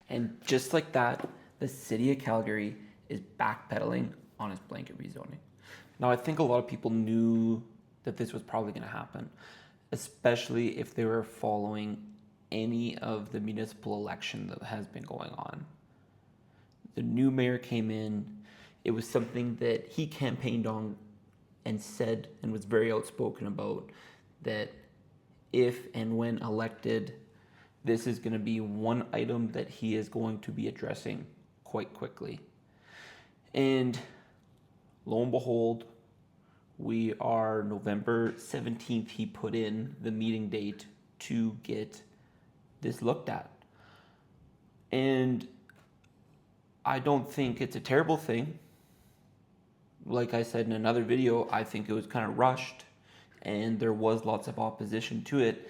And just like that, the city of Calgary is backpedaling on its blanket rezoning. Now, I think a lot of people knew that this was probably going to happen, especially if they were following any of the municipal election that has been going on. The new mayor came in. It was something that he campaigned on and said and was very outspoken about, that if and when elected, this is going to be one item that he is going to be addressing quite quickly. And lo and behold, we are November 17th. He put in the meeting date to get this looked at. And I don't think it's a terrible thing. Like I said in another video, I think it was kind of rushed and there was lots of opposition to it,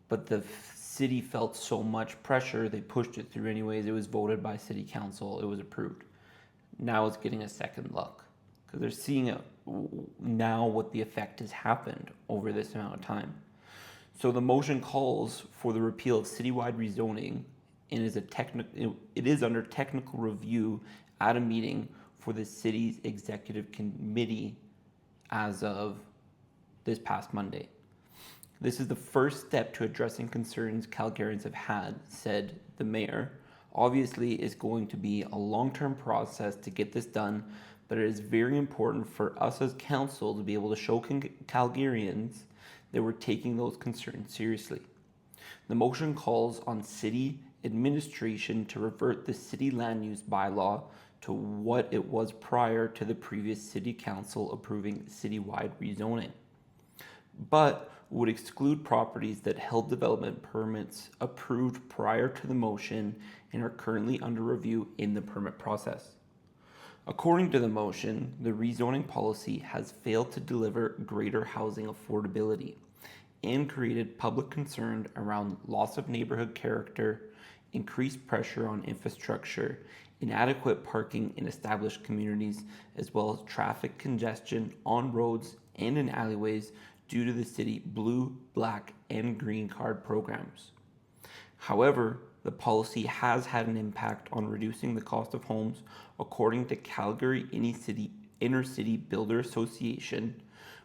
but the city felt so much pressure, they pushed it through anyways. It was voted by city council, it was approved. Now it's getting a second look because they're seeing it now what the effect has happened over this amount of time. So the motion calls for the repeal of citywide rezoning and it is under technical review at a meeting for the city's executive committee as of this past Monday. This is the first step to addressing concerns Calgarians have had, said the mayor. Obviously, it's going to be a long-term process to get this done, but it is very important for us as council to be able to show Calgarians that we're taking those concerns seriously. The motion calls on city administration to revert the city land use bylaw to what it was prior to the previous city council approving citywide rezoning, but would exclude properties that held development permits approved prior to the motion and are currently under review in the permit process. According to the motion, the rezoning policy has failed to deliver greater housing affordability and created public concern around loss of neighborhood character, increased pressure on infrastructure, inadequate parking in established communities, as well as traffic congestion on roads and in alleyways due to the city blue, black, and green card programs. However, the policy has had an impact on reducing the cost of homes, according to Calgary Inner City Builder Association,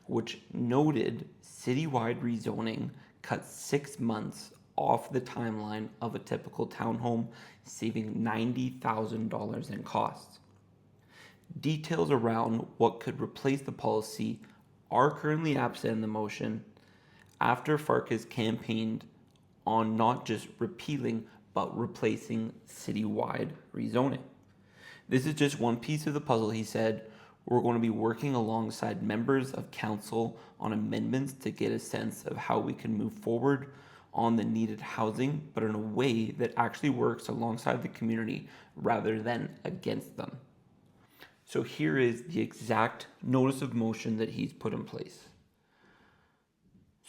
which noted citywide rezoning cut 6 months off the timeline of a typical townhome, saving $90,000 in costs. Details around what could replace the policy are currently absent in the motion after Farkas campaigned on not just repealing but replacing citywide rezoning. This is just one piece of the puzzle, he said. We're going to be working alongside members of council on amendments to get a sense of how we can move forward on the needed housing, but in a way that actually works alongside the community rather than against them. So here is the exact notice of motion that he's put in place.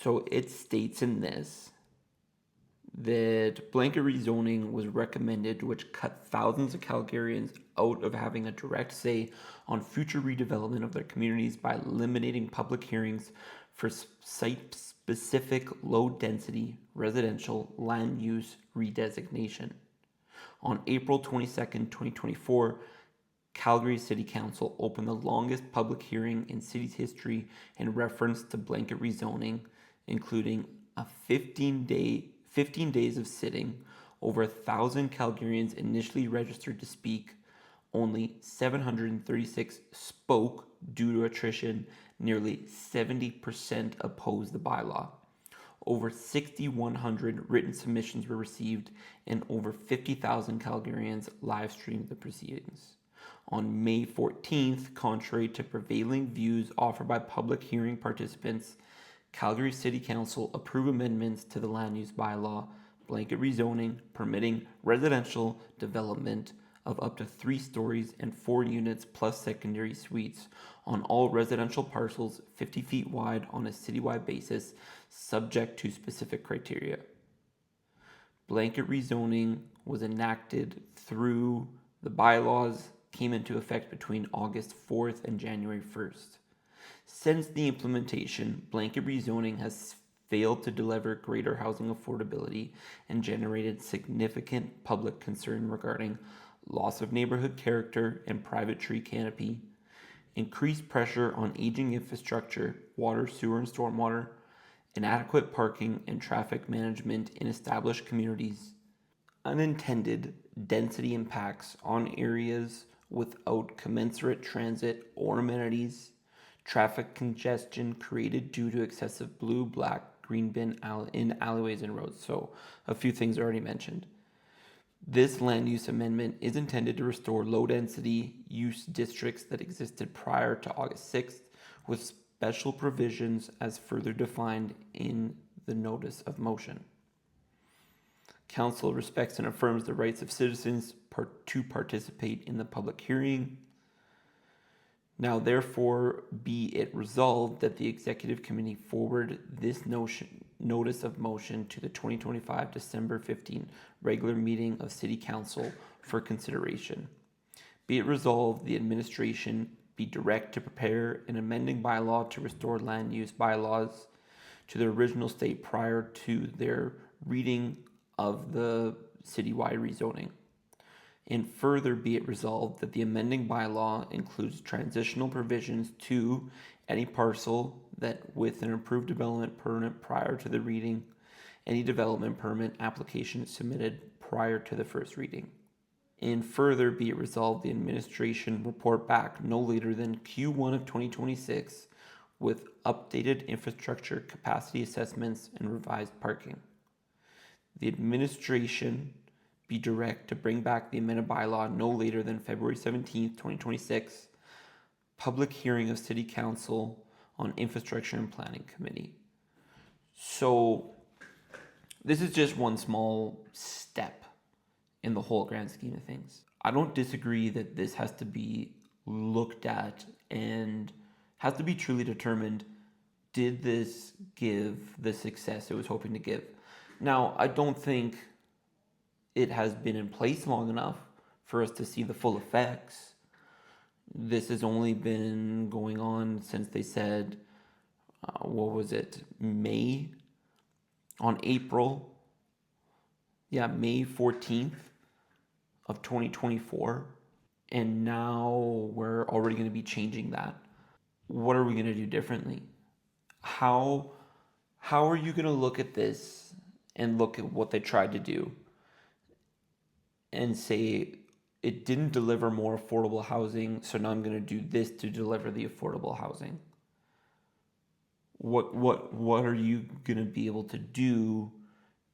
So it states in this that blanket rezoning was recommended, which cut thousands of Calgarians out of having a direct say on future redevelopment of their communities by eliminating public hearings for site-specific low-density residential land use redesignation. On April 22nd, 2024, Calgary City Council opened the longest public hearing in city's history in reference to blanket rezoning, including a 15 days of sitting. Over 1,000 Calgarians initially registered to speak. Only 736 spoke due to attrition. Nearly 70% opposed the bylaw. Over 6,100 written submissions were received, and over 50,000 Calgarians live streamed the proceedings. On May 14th, contrary to prevailing views offered by public hearing participants, Calgary City Council approved amendments to the land use bylaw, blanket rezoning, permitting residential development of up to 3 stories and 4 units plus secondary suites on all residential parcels 50 feet wide on a citywide basis, subject to specific criteria. Blanket rezoning was enacted through the bylaws, came into effect between August 4th and January 1st. Since the implementation, blanket rezoning has failed to deliver greater housing affordability and generated significant public concern regarding loss of neighborhood character and private tree canopy, increased pressure on aging infrastructure, water, sewer, and stormwater, inadequate parking and traffic management in established communities, unintended density impacts on areas without commensurate transit or amenities, traffic congestion created due to excessive blue, black, green bin in alleyways and roads. So a few things already mentioned. This land use amendment is intended to restore low density use districts that existed prior to August 6th with special provisions as further defined in the notice of motion. Council respects and affirms the rights of citizens to participate in the public hearing. Now, therefore, be it resolved that the Executive Committee forward this notice of motion to the 2025 December 15 regular meeting of City Council for consideration. Be it resolved the administration be direct to prepare an amending bylaw to restore land use bylaws to their original state prior to their reading of the citywide rezoning. And further be it resolved that the amending bylaw includes transitional provisions to any parcel that with an approved development permit prior to the reading, any development permit application submitted prior to the first reading. And further be it resolved the administration report back no later than Q1 of 2026 with updated infrastructure capacity assessments and revised parking. The administration be direct to bring back the amended bylaw no later than February 17th, 2026. Public hearing of City Council on Infrastructure and Planning Committee. So this is just one small step in the whole grand scheme of things. I don't disagree that this has to be looked at and has to be truly determined. Did this give the success it was hoping to give? Now, I don't think it has been in place long enough for us to see the full effects. This has only been going on since they said, May? On May 14th of 2024. And now we're already going to be changing that. What are we going to do differently? How are you going to look at this and look at what they tried to do and say it didn't deliver more affordable housing, so now I'm going to do this to deliver the affordable housing? What are you going to be able to do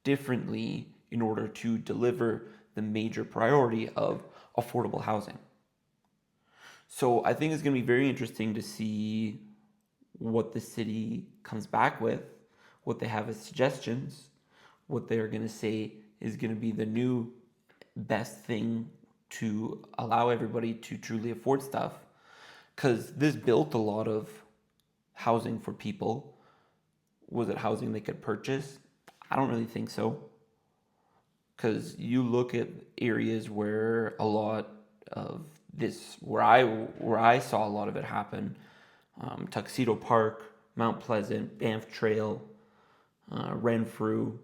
differently in order to deliver the major priority of affordable housing? So I think it's going to be very interesting to see what the city comes back with, what they have as suggestions, what they're going to say is going to be the new best thing to allow everybody to truly afford stuff. Because this built a lot of housing for people. Was it housing they could purchase? I don't really think so. Because you look at areas where a lot of this, where I saw a lot of it happen, Tuxedo Park, Mount Pleasant, Banff Trail, Renfrew.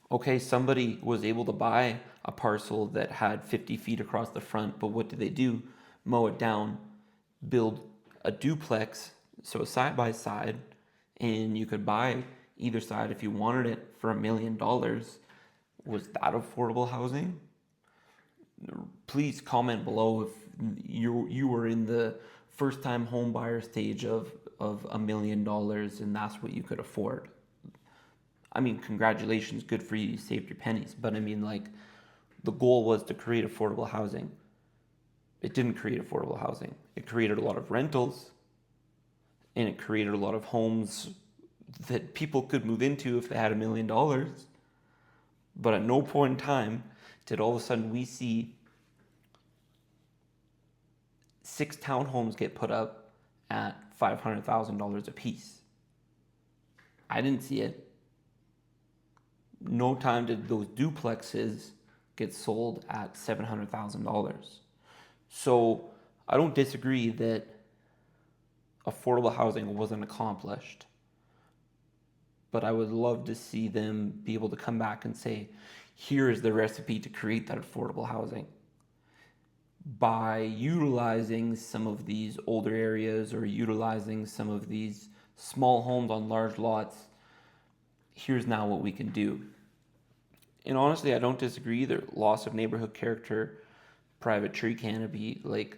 Okay, somebody was able to buy a parcel that had 50 feet across the front, but what did they do? Mow it down, build a duplex, so a side by side, and you could buy either side if you wanted it for $1 million. Was that affordable housing? Please comment below if you were in the first time home buyer stage of $1 million and that's what you could afford. I mean, congratulations, good for you, you saved your pennies. But I mean, like, the goal was to create affordable housing. It didn't create affordable housing. It created a lot of rentals, and it created a lot of homes that people could move into if they had $1 million. But at no point in time did all of a sudden we see 6 townhomes get put up at $500,000 a piece. I didn't see it. No time did those duplexes get sold at $700,000. So I don't disagree that affordable housing wasn't accomplished. but I would love to see them be able to come back and say, here is the recipe to create that affordable housing. By utilizing some of these older areas or utilizing some of these small homes on large lots, here's now what we can do. And honestly, I don't disagree either. Loss of neighborhood character, private tree canopy, like,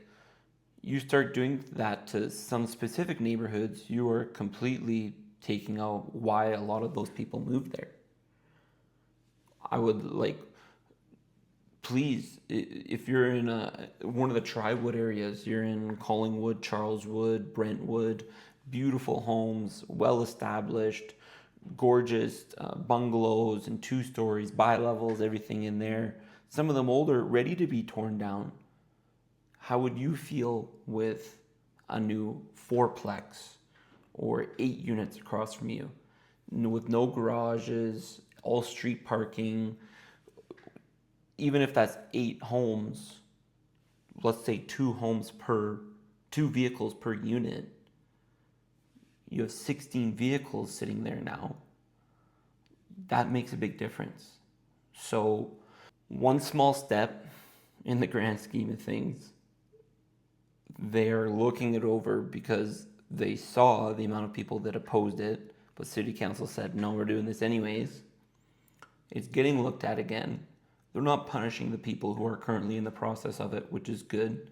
you start doing that to some specific neighborhoods, you are completely taking out why a lot of those people moved there. I would like, please, if you're in one of the tri-wood areas, you're in Collingwood, Charleswood, Brentwood, beautiful homes, well established, gorgeous bungalows and 2 stories, bi-levels, everything in there. Some of them older, ready to be torn down. How would you feel with a new fourplex or 8 units across from you with no garages, all street parking? Even if that's 8 homes, let's say 2 vehicles per unit, you have 16 vehicles sitting there now. That makes a big difference. So, one small step in the grand scheme of things. They're looking it over because they saw the amount of people that opposed it, but city council said, no, we're doing this anyways. It's getting looked at again. They're not punishing the people who are currently in the process of it, which is good.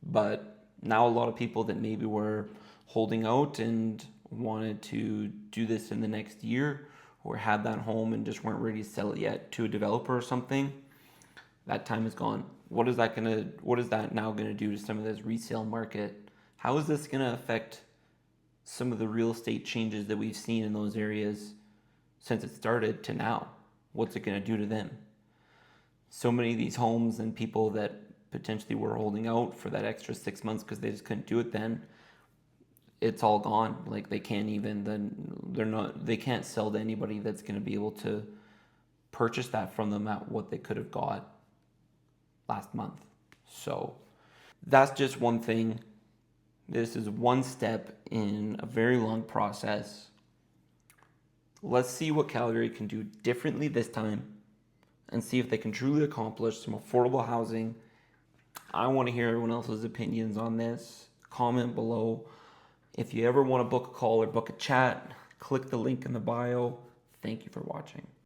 But now a lot of people that maybe were holding out and wanted to do this in the next year, or had that home and just weren't ready to sell it yet to a developer or something, that time is gone. What is that now gonna do to some of this resale market? How is this gonna affect some of the real estate changes that we've seen in those areas since it started to now? What's it gonna do to them? So many of these homes and people that potentially were holding out for that extra 6 months because they just couldn't do it then, it's all gone. Like, they can't sell to anybody that's gonna be able to purchase that from them at what they could have got last month. So that's just one thing. This is one step in a very long process. Let's see what Calgary can do differently this time and see if they can truly accomplish some affordable housing. I want to hear everyone else's opinions on this. Comment below. If you ever want to book a call or book a chat, click the link in the bio. Thank you for watching.